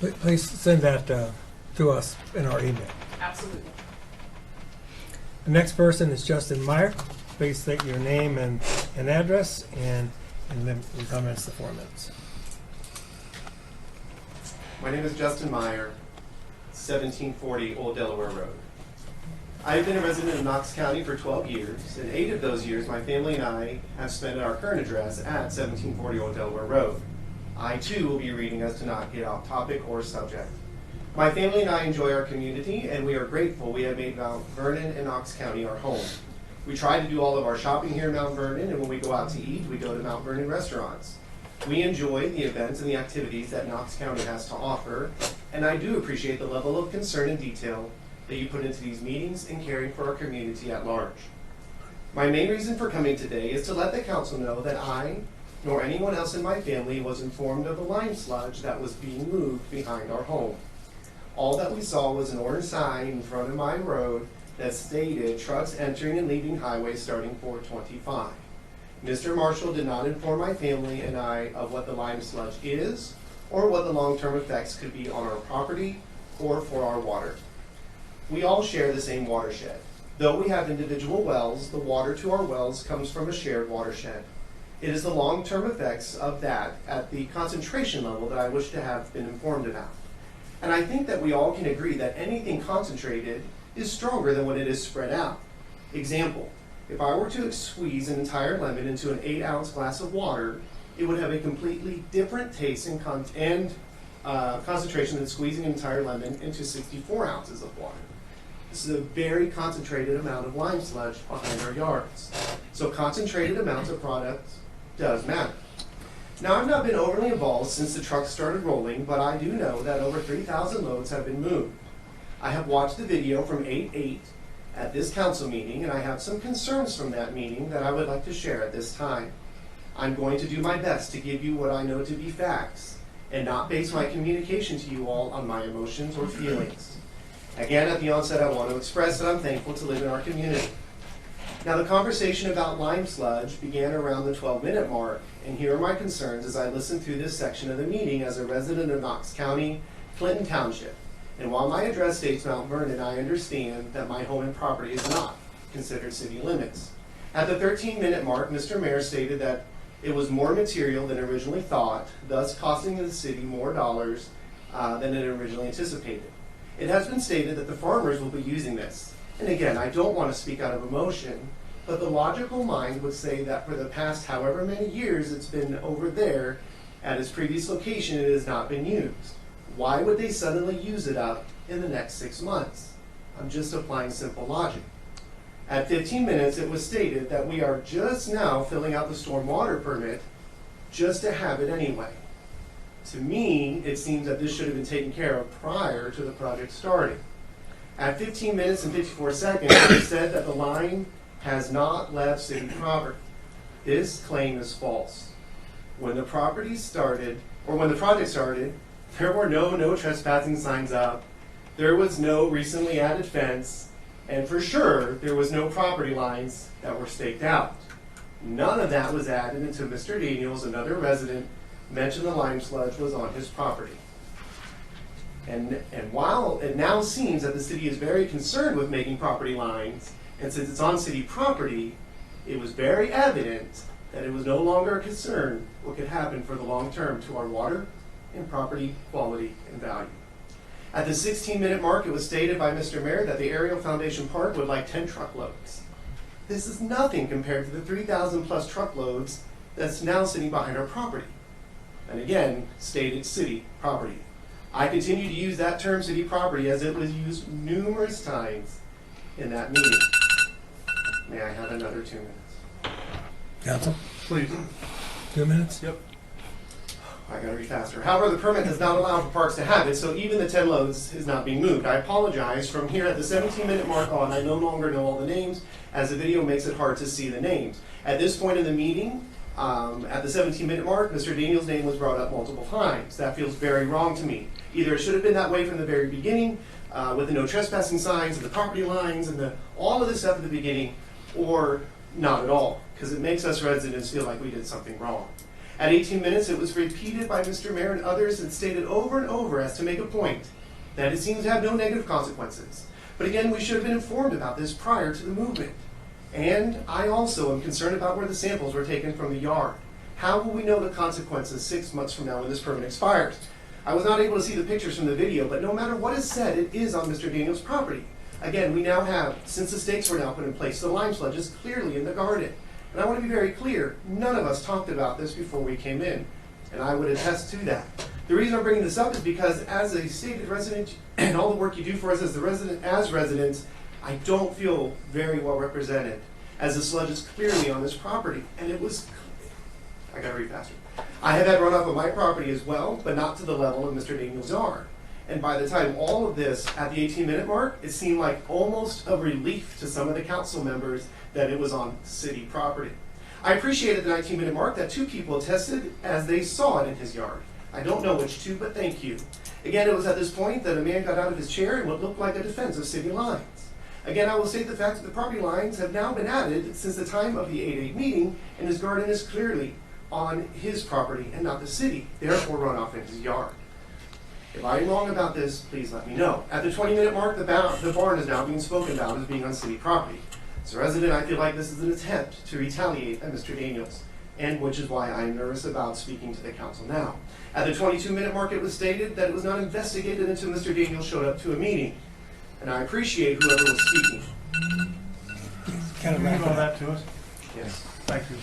Please send that to us in our email. Absolutely. The next person is Justin Meyer. Please state your name and address, and then your comments to 4 minutes. My name is Justin Meyer, 1740 Old Delaware Road. I've been a resident of Knox County for 12 years, and 8 of those years my family and I have spent at our current address at 1740 Old Delaware Road. I too will be reading as to not get off topic or subject. My family and I enjoy our community, and we are grateful we have made Mount Vernon and Knox County our home. We try to do all of our shopping here in Mount Vernon, and when we go out to eat, we go to Mount Vernon restaurants. We enjoy the events and the activities that Knox County has to offer, and I do appreciate the level of concern and detail that you put into these meetings and caring for our community at large. My main reason for coming today is to let the council know that I, nor anyone else in my family, was informed of the lime sludge that was being moved behind our home. All that we saw was an orange sign in front of my road that stated trucks entering and leaving highway starting 425. Mr. Marshall did not inform my family and I of what the lime sludge is or what the long-term effects could be on our property or for our water. We all share the same watershed. Though we have individual wells, the water to our wells comes from a shared watershed. It is the long-term effects of that at the concentration level that I wish to have been informed about. And I think that we all can agree that anything concentrated is stronger than when it is spread out. Example, if I were to squeeze an entire lemon into an 8-ounce glass of water, it would have a completely different taste and concentration than squeezing an entire lemon into 64 ounces of water. This is a very concentrated amount of lime sludge behind our yards. So concentrated amounts of product does matter. Now, I've not been overly involved since the trucks started rolling, but I do know that over 3,000 loads have been moved. I have watched the video from 8/8 at this council meeting, and I have some concerns from that meeting that I would like to share at this time. I'm going to do my best to give you what I know to be facts and not base my communication to you all on my emotions or feelings. Again, at the onset, I want to express that I'm thankful to live in our community. Now, the conversation about lime sludge began around the 12-minute mark, and here are my concerns as I listened through this section of the meeting as a resident of Knox County, Clinton Township. And while my address states Mount Vernon, I understand that my home and property is not considered city limits. At the 13-minute mark, Mr. Mayor stated that it was more material than originally thought, thus costing the city more dollars than it originally anticipated. It has been stated that the farmers will be using this. And again, I don't want to speak out of emotion, but the logical mind would say that for the past however many years it's been over there at its previous location, it has not been used. Why would they suddenly use it up in the next 6 months? I'm just applying simple logic. At 15 minutes, it was stated that we are just now filling out the stormwater permit just to have it anyway. To me, it seems that this should have been taken care of prior to the project starting. At 15 minutes and 54 seconds, it said that the line has not left city property. This claim is false. When the project started, there were no trespassing signs up. There was no recently added fence, and for sure, there was no property lines that were staked out. None of that was added until Mr. Daniels, another resident, mentioned the lime sludge was on his property. And while it now seems that the city is very concerned with making property lines, and since it's on city property, it was very evident that it was no longer a concern what could happen for the long term to our water and property quality and value. At the 16-minute mark, it was stated by Mr. Mayor that the Aerial Foundation Park would like 10 truckloads. This is nothing compared to the 3,000 plus truckloads that's now sitting behind our property. And again, stated city property. I continue to use that term city property as it was used numerous times in that meeting. May I have another 2 minutes? Council, Please. 2 minutes? Yep. I gotta read faster. However, the permit does not allow for parks to have it, so even the 10 loads is not being moved. I apologize. From here at the 17-minute mark on, I no longer know all the names, as the video makes it hard to see the names. At this point in the meeting, at the 17-minute mark, Mr. Daniels' name was brought up multiple times. That feels very wrong to me. Either it should have been that way from the very beginning, with the no trespassing signs and the property lines and all of this stuff at the beginning, or not at all, because it makes us residents feel like we did something wrong. At 18 minutes, it was repeated by Mr. Mayor and others and stated over and over as to make a point that it seems to have no negative consequences. But again, we should have been informed about this prior to the movement. And I also am concerned about where the samples were taken from the yard. How will we know the consequences 6 months from now when this permit expires? I was not able to see the pictures from the video, but no matter what is said, it is on Mr. Daniels' property. Again, we now have, since the stakes were now put in place, the lime sludge is clearly in the garden. And I want to be very clear, none of us talked about this before we came in, and I would attest to that. The reason I'm bringing this up is because as a stated resident, and all the work you do for us as residents, I don't feel very well represented, as the sludge is clearly on this property, and it was, I gotta read faster. I have had runoff of my property as well, but not to the level of Mr. Daniels' yard. And by the time all of this, at the 18-minute mark, it seemed like almost a relief to some of the council members that it was on city property. I appreciate at the 19-minute mark that 2 people attested as they saw it in his yard. I don't know which 2, but thank you. Again, it was at this point that a man got out of his chair in what looked like a defense of city lines. Again, I will state the fact that the property lines have now been added since the time of the 8/8 meeting, and his garden is clearly on his property and not the city, therefore runoff in his yard. If I am wrong about this, please let me know. At the 20-minute mark, the barn is now being spoken about as being on city property. As a resident, I feel like this is an attempt to retaliate at Mr. Daniels, and which is why I'm nervous about speaking to the council now. At the 22-minute mark, it was stated that it was not investigated until Mr. Daniels showed up to a meeting. And I appreciate whoever was speaking. Kind of Can you email that to us? Yes. Thank you.